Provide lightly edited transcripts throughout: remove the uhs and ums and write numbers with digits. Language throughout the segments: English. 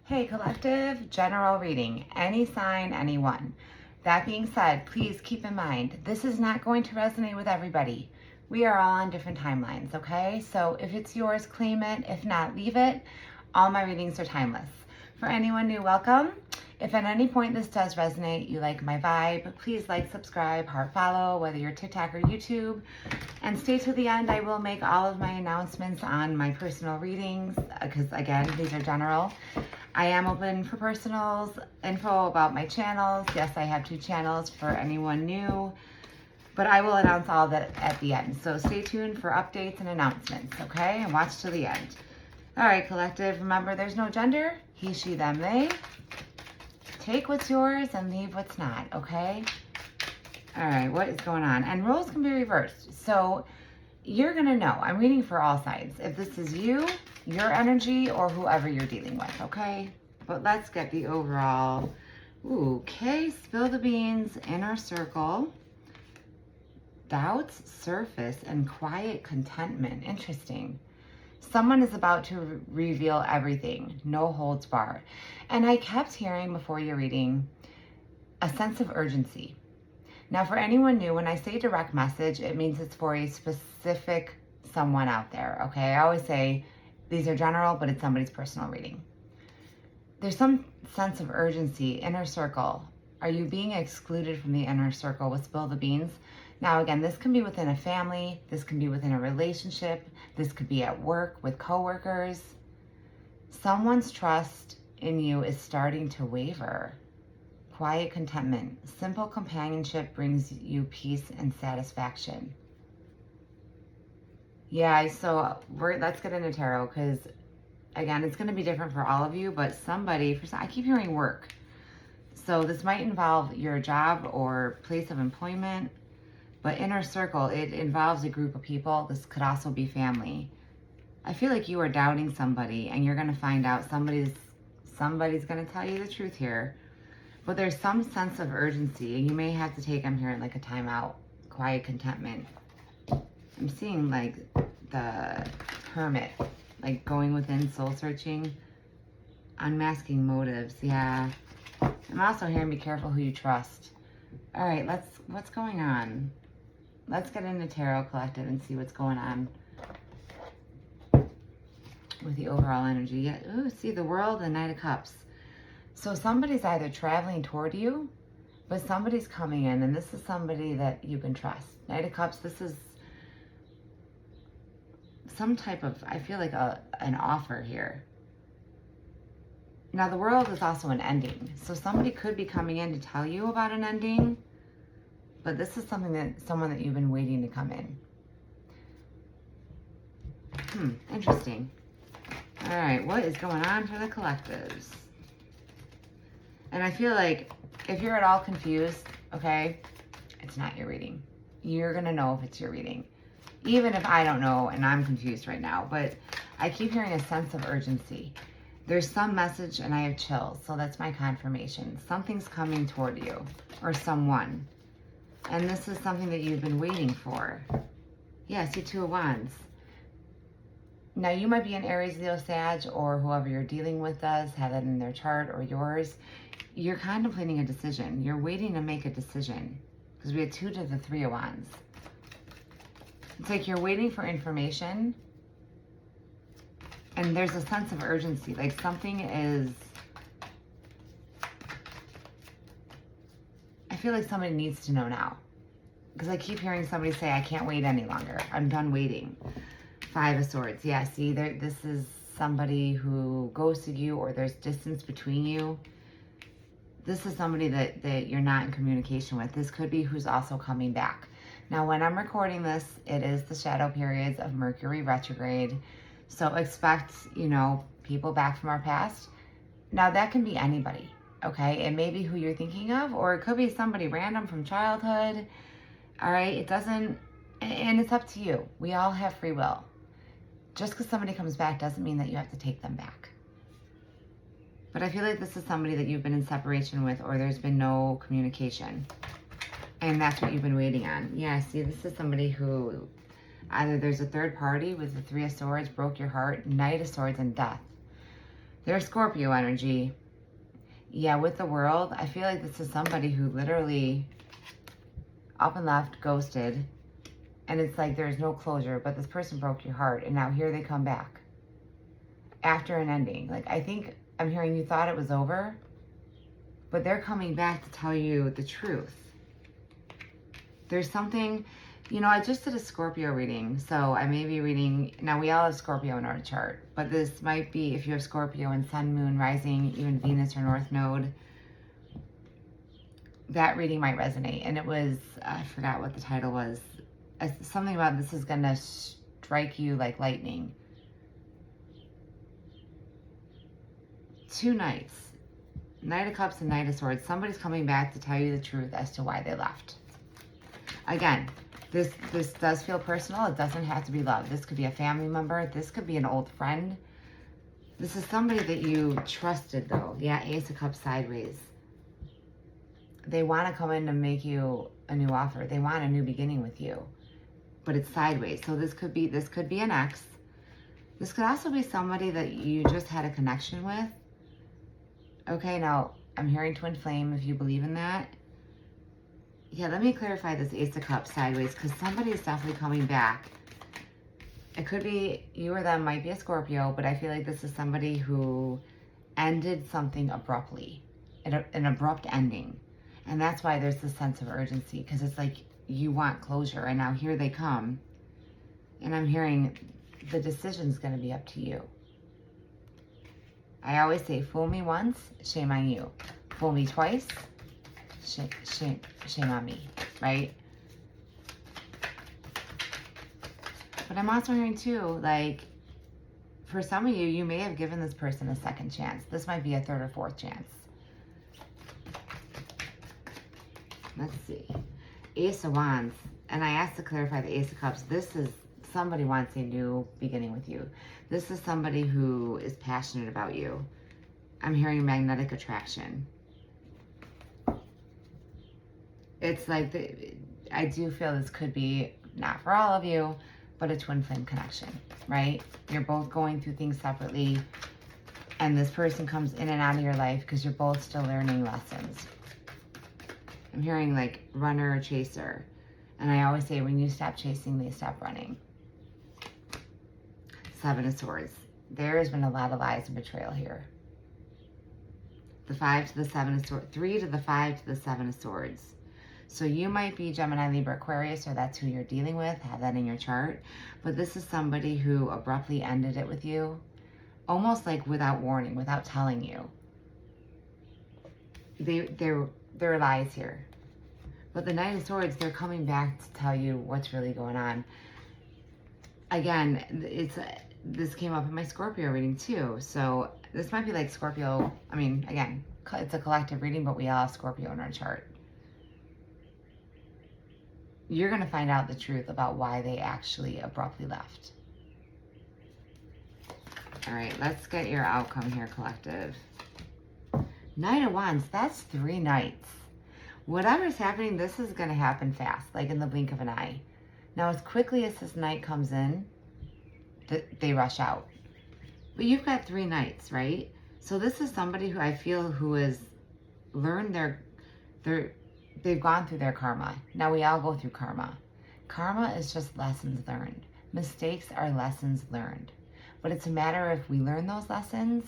Hey collective, general reading, any sign, anyone. That being said, please keep in mind, this is not going to resonate with everybody. We are all on different timelines, okay? So if it's yours, claim it. If not, leave it. All my readings are timeless. For anyone new, welcome. If at any point this does resonate, you like my vibe, please like, subscribe, heart follow, whether you're TikTok or YouTube. And stay till the end. I will make all of my announcements on my personal readings because, again, these are general. I am open for personals, info about my channels. Yes, I have 2 channels for anyone new, but I will announce all that at the end. So stay tuned for updates and announcements, okay? And watch till the end. All right, collective, remember there's no gender, he, she, them, they. Take what's yours and leave what's not, okay? All right, what is going on? And roles can be reversed. So you're gonna know, I'm reading for all sides, if this is you, your energy, or whoever you're dealing with, okay? But let's get the overall. Ooh, okay, spill the beans, inner circle. Doubts surface and quiet contentment. Interesting. Someone is about to reveal everything, no holds barred. And I kept hearing before your reading a sense of urgency. Now, for anyone new, when I say direct message, it means it's for a specific someone out there, okay? I always say these are general, but it's somebody's personal reading. There's some sense of urgency, inner circle. Are you being excluded from the inner circle with spill the beans? Now, again, this can be within a family. This can be within a relationship. This could be at work with coworkers. Someone's trust in you is starting to waver. Quiet contentment. Simple companionship brings you peace and satisfaction. Yeah, so let's get into tarot because, again, it's going to be different for all of you, but somebody, I keep hearing work. So this might involve your job or place of employment, but inner circle, it involves a group of people. This could also be family. I feel like you are doubting somebody and you're going to find out somebody's going to tell you the truth here. But there's some sense of urgency and you may have to take, I'm hearing like a timeout, quiet contentment. I'm seeing like the hermit, like going within, soul searching, unmasking motives. Yeah. I'm also hearing be careful who you trust. All right, what's going on? Let's get into Tarot Collective and see what's going on with the overall energy. Yeah, ooh, see the World and Knight of Cups. So somebody's either traveling toward you, but somebody's coming in, and this is somebody that you can trust. Knight of Cups, this is some type of, I feel like an offer here. Now the World is also an ending. So somebody could be coming in to tell you about an ending, but this is someone that you've been waiting to come in. Interesting. All right, what is going on for the collectives? And I feel like if you're at all confused, okay, it's not your reading. You're going to know if it's your reading. Even if I don't know and I'm confused right now, but I keep hearing a sense of urgency. There's some message and I have chills, so that's my confirmation. Something's coming toward you or someone. And this is something that you've been waiting for. Yeah, see 2 of Wands. Now you might be an Aries, Leo, Sag, or whoever you're dealing with does have that in their chart or yours. You're contemplating a decision. You're waiting to make a decision because we had 2 to the 3 of Wands. It's like you're waiting for information and there's a sense of urgency. Like something is, I feel like somebody needs to know now because I keep hearing somebody say, I can't wait any longer. I'm done waiting. 5 of Swords. Yeah, see, this is somebody who ghosted you or there's distance between you. This is somebody that you're not in communication with. This could be who's also coming back. Now, when I'm recording this, it is the shadow periods of Mercury retrograde. So expect, people back from our past. Now, that can be anybody, okay? It may be who you're thinking of, or it could be somebody random from childhood, all right? It doesn't, and it's up to you. We all have free will. Just because somebody comes back doesn't mean that you have to take them back. But I feel like this is somebody that you've been in separation with or there's been no communication. And that's what you've been waiting on. Yeah, see, this is somebody who either there's a third party with the 3 of Swords, broke your heart, Knight of Swords, and Death. There's Scorpio energy. Yeah, with the World, I feel like this is somebody who literally up and left, ghosted, and it's like there's no closure, but this person broke your heart, and now here they come back after an ending. Like, I think I'm hearing you thought it was over, but they're coming back to tell you the truth. There's something, you know, I just did a Scorpio reading, so I may be reading, now we all have Scorpio in our chart, but this might be if you have Scorpio in Sun, Moon, Rising, even Venus or North Node, that reading might resonate. And it was, I forgot what the title was, something about this is going to strike you like lightning. 2 Knights, Knight of Cups and Knight of Swords. Somebody's coming back to tell you the truth as to why they left. Again, this does feel personal. It doesn't have to be love. This could be a family member. This could be an old friend. This is somebody that you trusted, though. Yeah, Ace of Cups sideways. They want to come in and make you a new offer. They want a new beginning with you, but it's sideways. So this could be an ex. This could also be somebody that you just had a connection with. Okay, now I'm hearing twin flame if you believe in that. Yeah, let me clarify this Ace of Cups sideways, because somebody is definitely coming back. It could be you or them, might be a Scorpio, but I feel like this is somebody who ended something abruptly, an abrupt ending. And that's why there's this sense of urgency, because it's like you want closure, and now here they come. And I'm hearing the decision's going to be up to you. I always say, fool me once, shame on you. Fool me twice, shame on me, right? But I'm also hearing too, like, for some of you, you may have given this person a second chance. This might be a third or fourth chance. Let's see. Ace of Wands. And I asked to clarify the Ace of Cups. This is somebody wants a new beginning with you. This is somebody who is passionate about you. I'm hearing magnetic attraction. It's like, I do feel this could be, not for all of you, but a twin flame connection, right? You're both going through things separately, and this person comes in and out of your life because you're both still learning lessons. I'm hearing like runner or chaser. And I always say, when you stop chasing, they stop running. 7 of Swords. There has been a lot of lies and betrayal here. The 5 to the 7 of Swords. 3 to the 5 to the 7 of Swords. So you might be Gemini, Libra, Aquarius, or that's who you're dealing with. Have that in your chart. But this is somebody who abruptly ended it with you. Almost like without warning, without telling you. There are lies here. But the Knight of Swords, they're coming back to tell you what's really going on. Again, this came up in my Scorpio reading too. So this might be like Scorpio. I mean, again, it's a collective reading, but we all have Scorpio in our chart. You're going to find out the truth about why they actually abruptly left. All right, let's get your outcome here, collective. Knight of Wands, that's 3 nights. Whatever's happening, this is going to happen fast, like in the blink of an eye. Now, as quickly as this night comes in, they rush out. But you've got 3 nights, right? So this is somebody who I feel who has learned they've gone through their karma. Now, we all go through karma. Karma is just lessons learned. Mistakes are lessons learned. But it's a matter of if we learn those lessons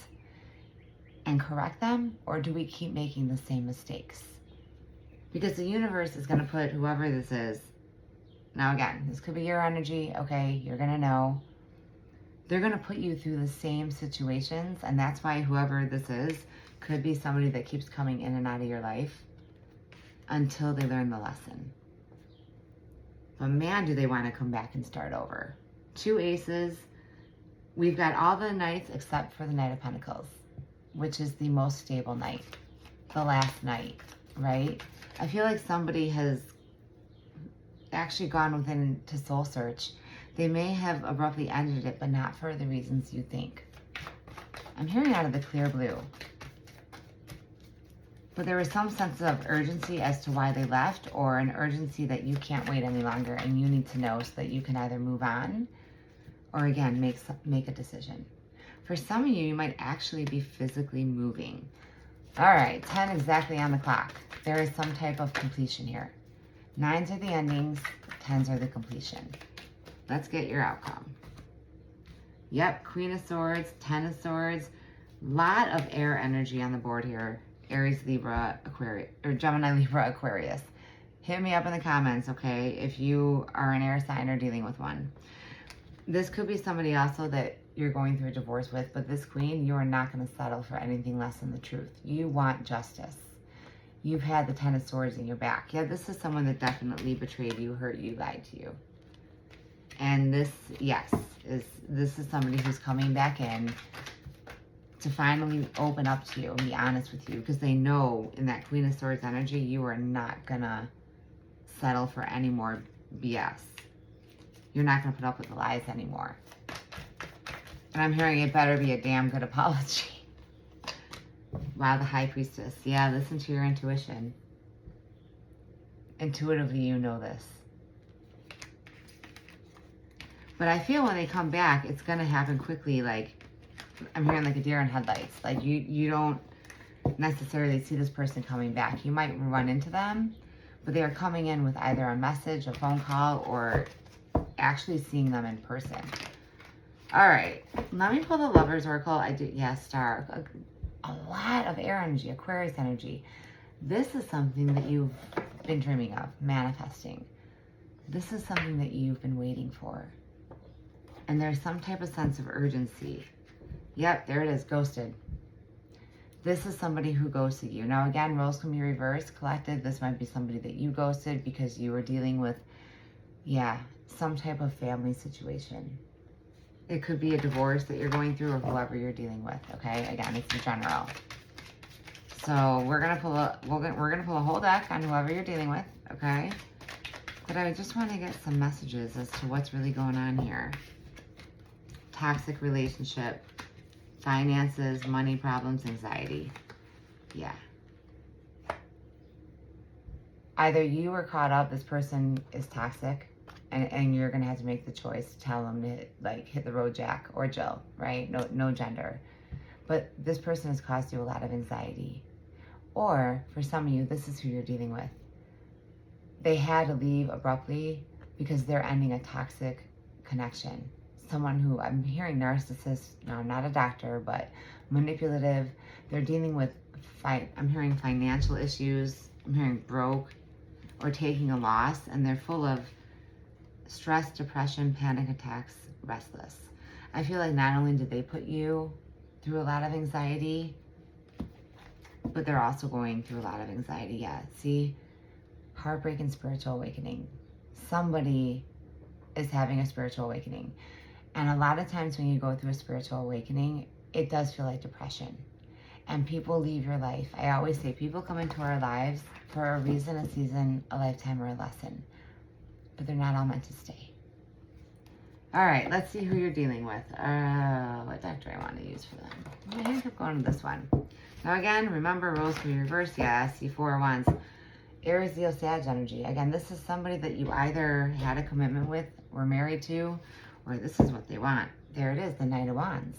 and correct them, or do we keep making the same mistakes? Because the universe is going to put whoever this is. Now again, this could be your energy. Okay, you're going to know. They're going to put you through the same situations. And that's why whoever this is could be somebody that keeps coming in and out of your life until they learn the lesson. But man, do they want to come back and start over. 2 aces. We've got all the knights except for the Knight of Pentacles, which is the most stable knight. The last knight, right? I feel like somebody has actually gone within to soul search. They may have abruptly ended it, but not for the reasons you think. I'm hearing out of the clear blue. But there was some sense of urgency as to why they left, or an urgency that you can't wait any longer and you need to know so that you can either move on or, again, make a decision. For some of you, you might actually be physically moving. All right, 10 exactly on the clock. There is some type of completion here. 9s are the endings, 10s are the completion. Let's get your outcome. Yep, Queen of Swords, 10 of Swords. Lot of air energy on the board here. Aries, Libra, Aquarius, or Gemini, Libra, Aquarius. Hit me up in the comments, okay, if you are an air sign or dealing with one. This could be somebody also that you're going through a divorce with, but this Queen, you are not going to settle for anything less than the truth. You want justice. You've had the 10 of Swords in your back. Yeah, this is someone that definitely betrayed you, hurt you, lied to you. And this, yes, this is somebody who's coming back in to finally open up to you and be honest with you, because they know in that Queen of Swords energy, you are not going to settle for any more BS. You're not going to put up with the lies anymore. And I'm hearing it better be a damn good apology. Wow, the High Priestess. Yeah, listen to your intuition. Intuitively, you know this. But I feel when they come back, it's going to happen quickly. Like, I'm hearing like a deer in headlights. Like, you don't necessarily see this person coming back. You might run into them, but they are coming in with either a message, a phone call, or actually seeing them in person. All right, let me pull the Lover's Oracle. Yeah, Star. A lot of air energy, Aquarius energy. This is something that you've been dreaming of, manifesting. This is something that you've been waiting for. And there's some type of sense of urgency. Yep, there it is, ghosted. This is somebody who ghosted you. Now again, roles can be reversed, collected. This might be somebody that you ghosted because you were dealing with, yeah, some type of family situation. It could be a divorce that you're going through or whoever you're dealing with, okay? Again, it's in general. So we're gonna pull a whole deck on whoever you're dealing with, okay? But I just want to get some messages as to what's really going on here. Toxic relationship, finances, money problems, anxiety. Yeah. Either you were caught up, this person is toxic, and you're going to have to make the choice to tell them to, like, hit the road, Jack, or Jill, right? No gender. But this person has caused you a lot of anxiety. Or, for some of you, this is who you're dealing with. They had to leave abruptly because they're ending a toxic connection. Someone who, I'm hearing narcissist, no, I'm not a doctor, but manipulative. They're dealing with, I'm hearing financial issues. I'm hearing broke or taking a loss, and they're full of stress, depression, panic attacks, restless. I feel like not only did they put you through a lot of anxiety, but they're also going through a lot of anxiety. Yeah, see? Heartbreak and spiritual awakening. Somebody is having a spiritual awakening. And a lot of times when you go through a spiritual awakening, it does feel like depression. And people leave your life. I always say people come into our lives for a reason, a season, a lifetime, or a lesson. But they're not all meant to stay. All right, let's see who you're dealing with. What deck do I want to use for them? I'm going to keep going to this one. Now again, remember, roles can be reversed. Yeah, I see 4 of Wands. Aries, Leo, Sag energy. Again, this is somebody that you either had a commitment with, were married to, or this is what they want. There it is, the Knight of Wands.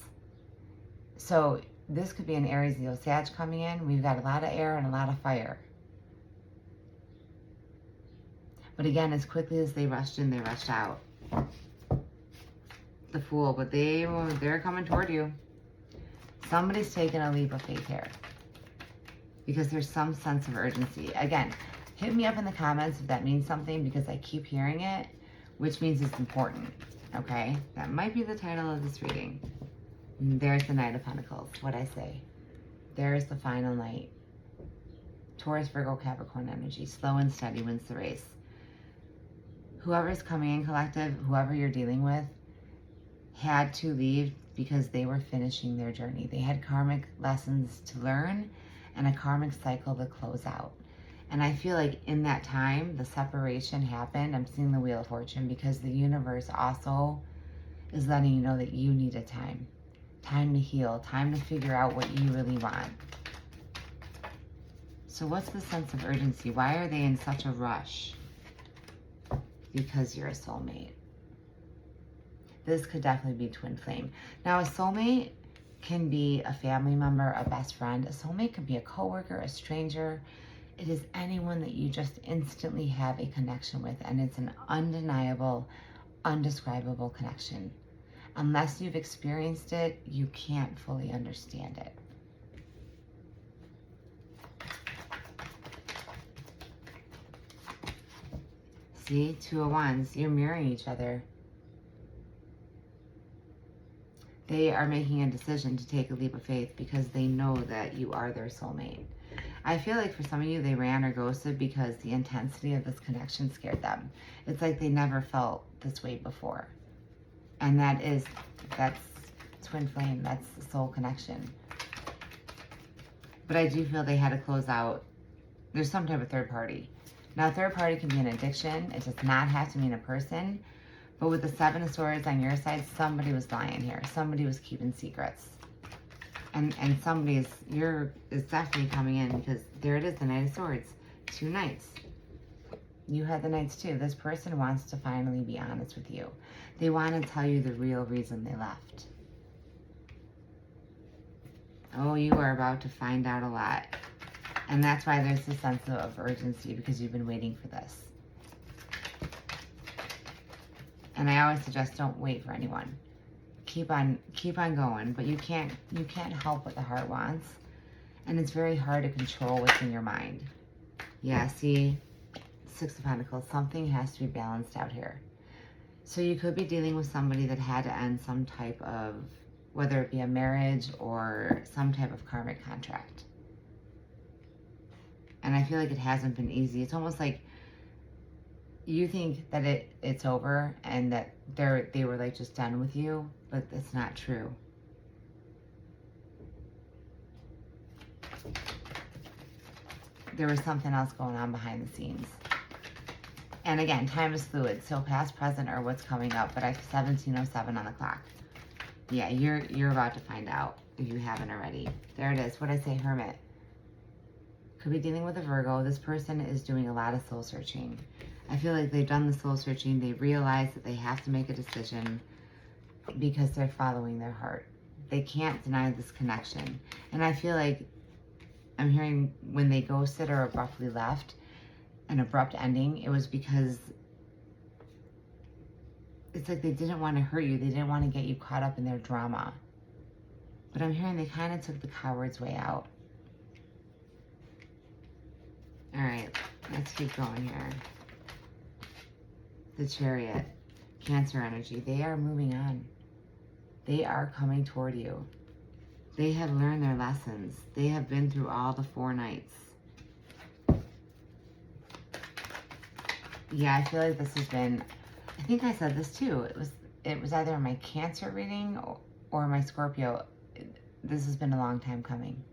So this could be an Aries, Leo, Sag coming in. We've got a lot of air and a lot of fire. But again, as quickly as they rushed in, they rushed out. The Fool, but they're coming toward you. Somebody's taking a leap of faith here because there's some sense of urgency. Again, hit me up in the comments if that means something, because I keep hearing it, which means it's important, okay? That might be the title of this reading. There's the Knight of Pentacles, what I say. There's the final night. Taurus, Virgo, Capricorn energy. Slow and steady wins the race. Whoever's coming in, collective, whoever you're dealing with, had to leave because they were finishing their journey. They had karmic lessons to learn and a karmic cycle to close out. And I feel like in that time, the separation happened. I'm seeing the Wheel of Fortune because the universe also is letting you know that you need a time. Time to heal, time to figure out what you really want. So what's the sense of urgency? Why are they in such a rush? Because you're a soulmate. This could definitely be twin flame. Now, a soulmate can be a family member, a best friend. A soulmate can be a coworker, a stranger. It is anyone that you just instantly have a connection with, and it's an undeniable, undescribable connection. Unless you've experienced it, you can't fully understand it. See, Two of Wands, you're mirroring each other. They are making a decision to take a leap of faith because they know that you are their soulmate. I feel like for some of you, they ran or ghosted because the intensity of this connection scared them. It's like they never felt this way before. And that's twin flame, that's the soul connection. But I do feel they had to close out. There's some type of third party. Now, third party can be an addiction. It does not have to mean a person. But with the Seven of Swords on your side, somebody was lying here. Somebody was keeping secrets. And somebody is definitely coming in, because there it is, the Knight of Swords. 2 knights. You had the knights too. This person wants to finally be honest with you. They want to tell you the real reason they left. Oh, you are about to find out a lot. And that's why there's a sense of urgency, because you've been waiting for this. And I always suggest don't wait for anyone. Keep on going, but you can't help what the heart wants. And it's very hard to control what's in your mind. Yeah, see, 6 of Pentacles, something has to be balanced out here. So you could be dealing with somebody that had to end some type of, whether it be a marriage or some type of karmic contract. And I feel like it hasn't been easy. It's almost like you think that it's over and that they were like just done with you, but it's not true. There was something else going on behind the scenes. And again, time is fluid, so past, present, or what's coming up. But I have 17:07 on the clock. Yeah, you're about to find out if you haven't already. There it is. What did I say, Hermit? Could be dealing with a Virgo. This person is doing a lot of soul searching. I feel like they've done the soul searching. They realize that they have to make a decision because they're following their heart. They can't deny this connection. And I feel like I'm hearing when they ghosted or abruptly left, an abrupt ending, it was because it's like they didn't want to hurt you. They didn't want to get you caught up in their drama. But I'm hearing they kind of took the coward's way out. All right, let's keep going here. The Chariot, Cancer energy, they are moving on. They are coming toward you. They have learned their lessons. They have been through all the 4 nights. Yeah, I feel like this has been, I think I said this too. It was either my Cancer reading or my Scorpio. This has been a long time coming.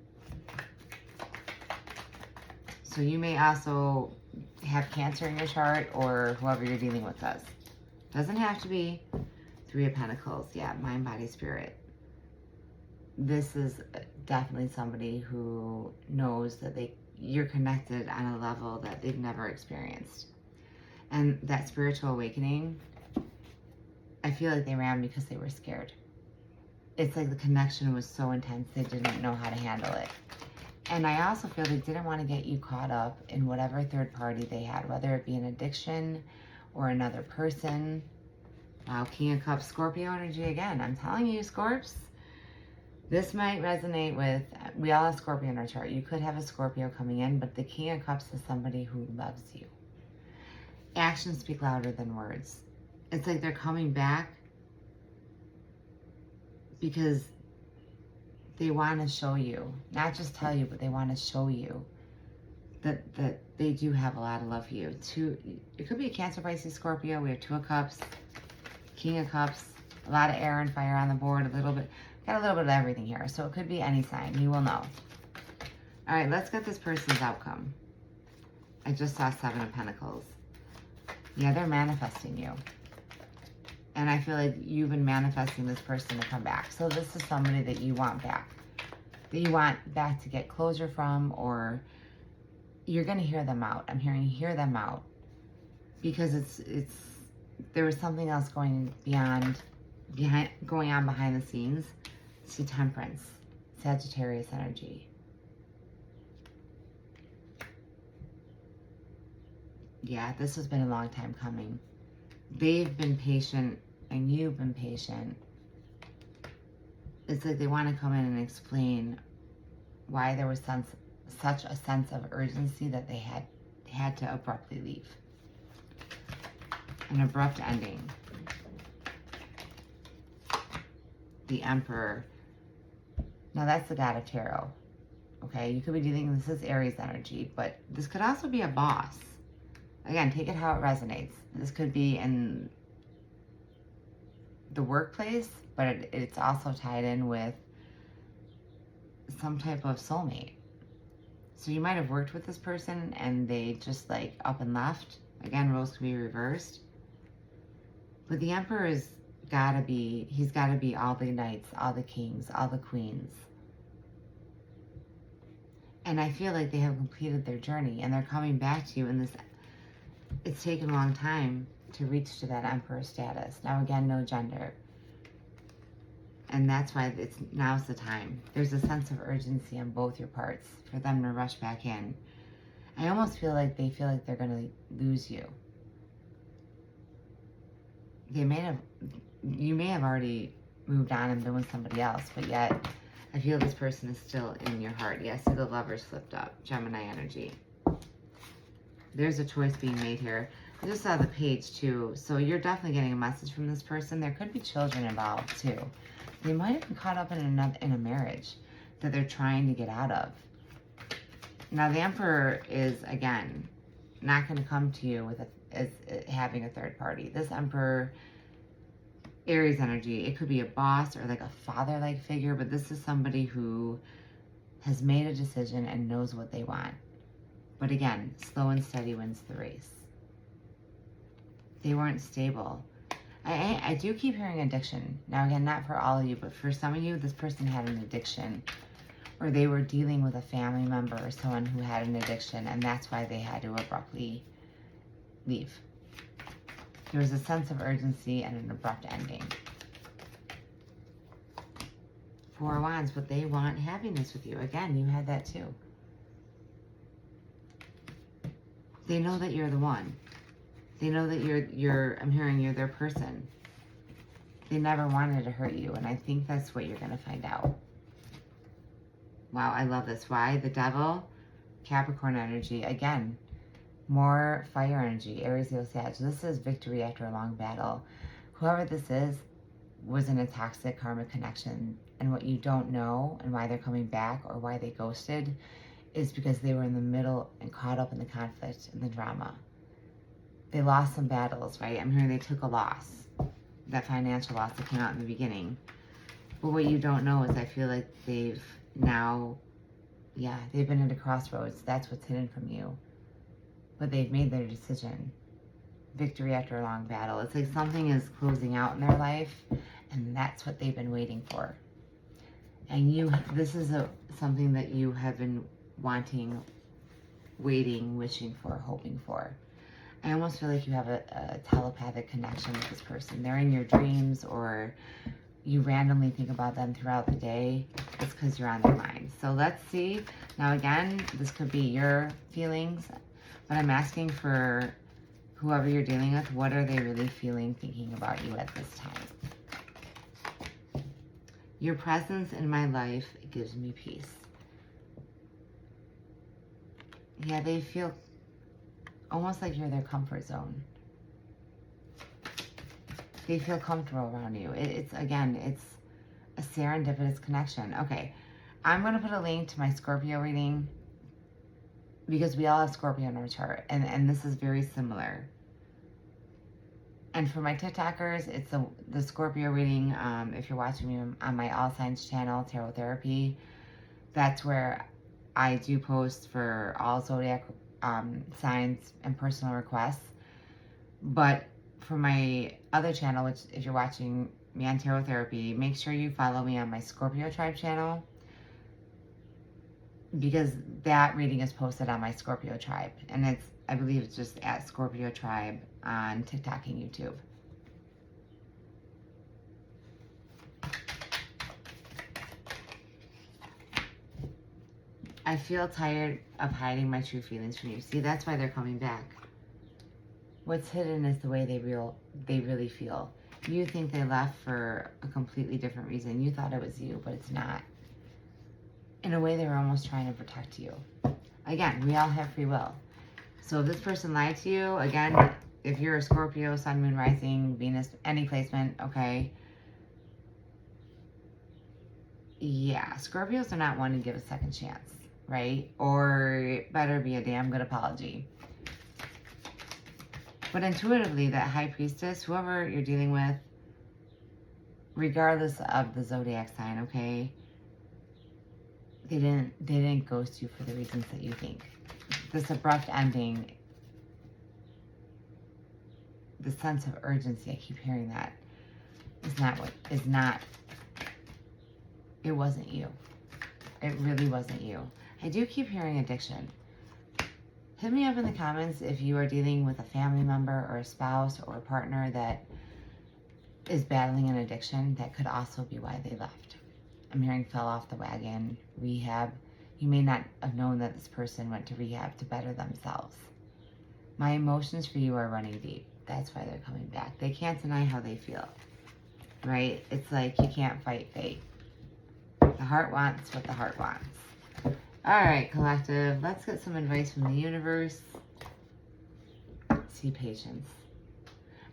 So you may also have Cancer in your chart, or whoever you're dealing with does. Doesn't have to be. 3 of Pentacles. Yeah, mind, body, spirit. This is definitely somebody who knows that you're connected on a level that they've never experienced. And that spiritual awakening, I feel like they ran because they were scared. It's like the connection was so intense they didn't know how to handle it. And I also feel they didn't want to get you caught up in whatever third party they had, whether it be an addiction or another person. Wow, King of Cups, Scorpio energy again. I'm telling you, Scorps, this might resonate with, we all have Scorpio in our chart. You could have a Scorpio coming in, but the King of Cups is somebody who loves you. Actions speak louder than words. It's like they're coming back because they want to show you, not just tell you, but they want to show you that they do have a lot of love for you. It could be a Cancer, Pisces, Scorpio. We have 2 of Cups, King of Cups, a lot of air and fire on the board, got a little bit of everything here. So it could be any sign, you will know. All right, let's get this person's outcome. I just saw 7 of Pentacles. Yeah, they're manifesting you. And I feel like you've been manifesting this person to come back. So this is somebody that you want back. That you want back to get closure from, or you're going to hear them out. I'm hearing hear them out. Because there was something else going on behind the scenes. See Temperance, Sagittarius energy. Yeah, this has been a long time coming. They've been patient and you've been patient. It's like they want to come in and explain why there was such a sense of urgency that they had to abruptly leave. An abrupt ending. The Emperor. Now that's the God of Tarot. Okay, you could be dealing, this is Aries energy, but this could also be a boss. Again, take it how it resonates. This could be in the workplace, but it's also tied in with some type of soulmate. So you might have worked with this person and they just like up and left. Again, roles could be reversed. But the Emperor is he's gotta be all the knights, all the kings, all the queens. And I feel like they have completed their journey and they're coming back to you in this, it's taken a long time to reach to that Emperor status. Now again, no gender. And that's why now's the time. There's a sense of urgency on both your parts for them to rush back in. I almost feel like they feel like they're gonna lose you. You may have already moved on and been with somebody else, but yet I feel this person is still in your heart. Yes, so the Lovers flipped up, Gemini energy. There's a choice being made here. I just saw the page too, so you're definitely getting a message from this person. There could be children involved too. They might have been caught up in a marriage that they're trying to get out of. Now the Emperor is, again, not going to come to you with as having a third party. This Emperor, Aries energy, it could be a boss or like a father-like figure, but this is somebody who has made a decision and knows what they want. But again, slow and steady wins the race. They weren't stable. I do keep hearing addiction. Now again, not for all of you, but for some of you, this person had an addiction. Or they were dealing with a family member or someone who had an addiction, and that's why they had to abruptly leave. There was a sense of urgency and an abrupt ending. Four of Wands, but they want happiness with you. Again, you had that too. They know that you're the one. They know that I'm hearing you're their person. They never wanted to hurt you, and I think that's what you're going to find out. Wow, I love this. Why? The Devil, Capricorn energy. Again, more fire energy, Aries, Leo, Sag. This is victory after a long battle. Whoever this is was in a toxic karmic connection, and what you don't know and why they're coming back or why they ghosted is because they were in the middle and caught up in the conflict and the drama. They lost some battles, right? I'm hearing they took a loss, that financial loss that came out in the beginning. But what you don't know is I feel like they've now, they've been at a crossroads. That's what's hidden from you. But they've made their decision. Victory after a long battle. It's like something is closing out in their life, and that's what they've been waiting for. And this is something that you have been wanting, waiting, wishing for, hoping for. I almost feel like you have a telepathic connection with this person. They're in your dreams, or you randomly think about them throughout the day. It's because you're on their mind. So let's see. Now again, this could be your feelings, but I'm asking for whoever you're dealing with, what are they really feeling, thinking about you at this time? Your presence in my life gives me peace. Yeah, they feel almost like you're their comfort zone. They feel comfortable around you. It's a serendipitous connection. Okay, I'm going to put a link to my Scorpio reading because we all have Scorpio in our chart, and this is very similar. And for my TikTokers, it's the Scorpio reading. If you're watching me on my All Signs channel, Tarot Therapy, that's where I do post for all zodiac signs and personal requests. But for my other channel, which if you're watching me on Tarot Therapy, make sure you follow me on my Scorpio Tribe channel, because that reading is posted on my Scorpio Tribe, and I believe it's just at Scorpio Tribe on TikTok and YouTube. I feel tired of hiding my true feelings from you. See, that's why they're coming back. What's hidden is the way they really feel. You think they left for a completely different reason. You thought it was you, but it's not. In a way, they were almost trying to protect you. Again, we all have free will. So if this person lied to you, again, if you're a Scorpio, Sun, Moon, Rising, Venus, any placement, okay. Yeah, Scorpios are not one to give a second chance, right? Or it better be a damn good apology. But intuitively, that High Priestess, whoever you're dealing with, regardless of the zodiac sign, okay, they didn't ghost you for the reasons that you think. This abrupt ending, the sense of urgency, I keep hearing that, it wasn't you. It really wasn't you. I do keep hearing addiction. Hit me up in the comments if you are dealing with a family member or a spouse or a partner that is battling an addiction. That could also be why they left. I'm hearing fell off the wagon, rehab. You may not have known that this person went to rehab to better themselves. My emotions for you are running deep. That's why they're coming back. They can't deny how they feel, right? It's like you can't fight fate. The heart wants what the heart wants. All right, collective, let's get some advice from the universe. See patience.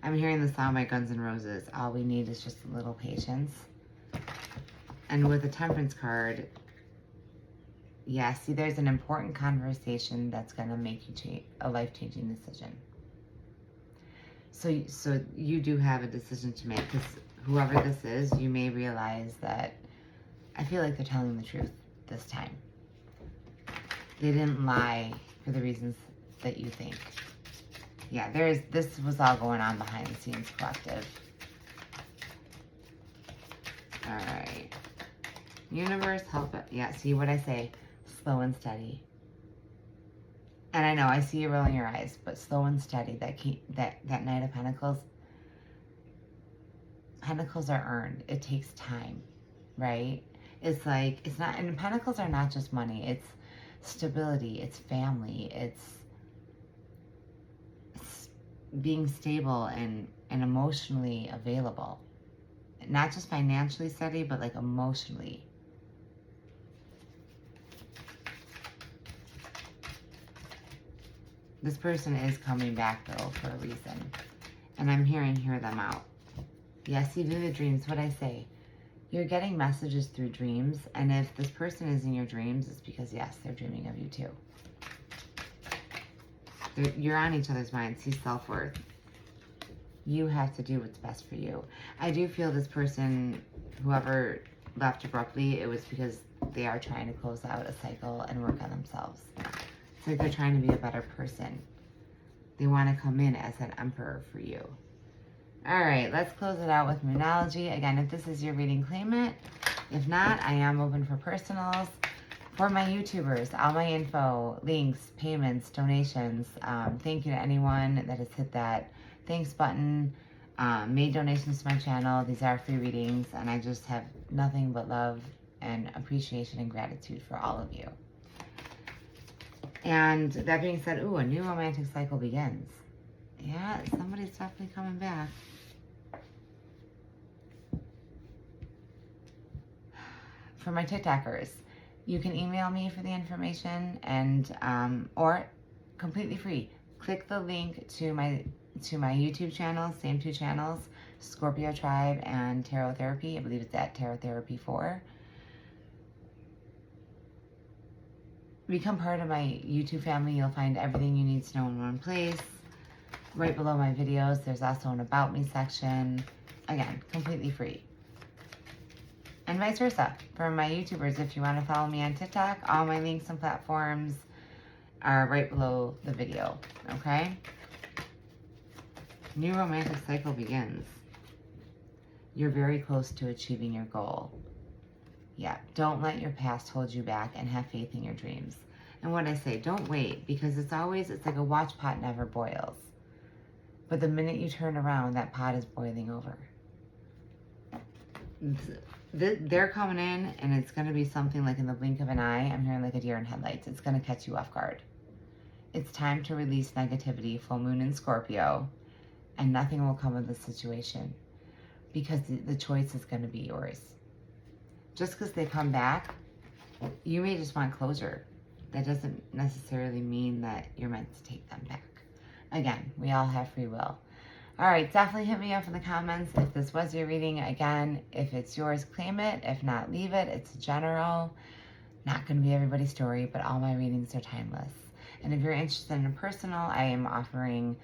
I'm hearing the sound by Guns N' Roses. All we need is just a little patience. And with the Temperance card, yeah, see, there's an important conversation that's going to make you a life-changing decision. So you do have a decision to make, because whoever this is, you may realize that I feel like they're telling the truth this time. They didn't lie for the reasons that you think. Yeah, this was all going on behind the scenes, collective. All right. Universe, help it. Yeah, see what I say? Slow and steady. And I know, I see you rolling your eyes, but slow and steady. That Knight of Pentacles. Pentacles are earned. It takes time, right? It's like, it's not, and Pentacles are not just money. It's stability. It's family. It's being stable and emotionally available. Not just financially steady, but like emotionally. This person is coming back though for a reason. And I'm hearing hear them out. Yes, you do the dreams. What I say? You're getting messages through dreams. And if this person is in your dreams, it's because, yes, they're dreaming of you too. You're on each other's minds. See, self-worth. You have to do what's best for you. I do feel this person, whoever left abruptly, it was because they are trying to close out a cycle and work on themselves. It's like they're trying to be a better person. They want to come in as an emperor for you. All right, let's close it out with Moonology. Again, if this is your reading, claim it. If not, I am open for personals. For my YouTubers, all my info, links, payments, donations. Thank you to anyone that has hit that thanks button, made donations to my channel. These are free readings, and I just have nothing but love and appreciation and gratitude for all of you. And that being said, ooh, a new romantic cycle begins. Yeah, somebody's definitely coming back. For my TikTokers, you can email me for the information, and or completely free. Click the link to my YouTube channel, same two channels, Scorpio Tribe and Tarot Therapy. I believe it's at Tarot Therapy 4. Become part of my YouTube family. You'll find everything you need to know in one place. Right below my videos, there's also an About Me section. Again, completely free. And vice versa. For my YouTubers, if you want to follow me on TikTok, all my links and platforms are right below the video, okay? New romantic cycle begins. You're very close to achieving your goal. Yeah, don't let your past hold you back, and have faith in your dreams. And what I say, don't wait, because it's like a watch pot never boils. But the minute you turn around, that pot is boiling over. they're coming in, and it's going to be something like in the blink of an eye. I'm hearing like a deer in headlights. It's going to catch you off guard. It's time to release negativity, full moon in Scorpio, and nothing will come of the situation because the choice is going to be yours. Just because they come back, you may just want closure. That doesn't necessarily mean that you're meant to take them back. Again, we all have free will. All right, definitely hit me up in the comments if this was your reading. Again, if it's yours, claim it. If not, leave it. It's general. Not going to be everybody's story, but all my readings are timeless. And if you're interested in personal, I am offering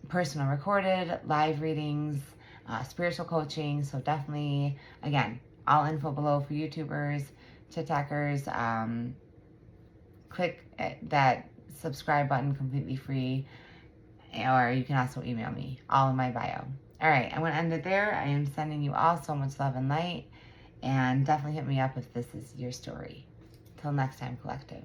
personal recorded, live readings, spiritual coaching. So definitely, again, all info below for YouTubers, TikTokers. Click that subscribe button, completely free. Or you can also email me, all in my bio. All right, I'm going to end it there. I am sending you all so much love and light. And definitely hit me up if this is your story. Till next time, collective.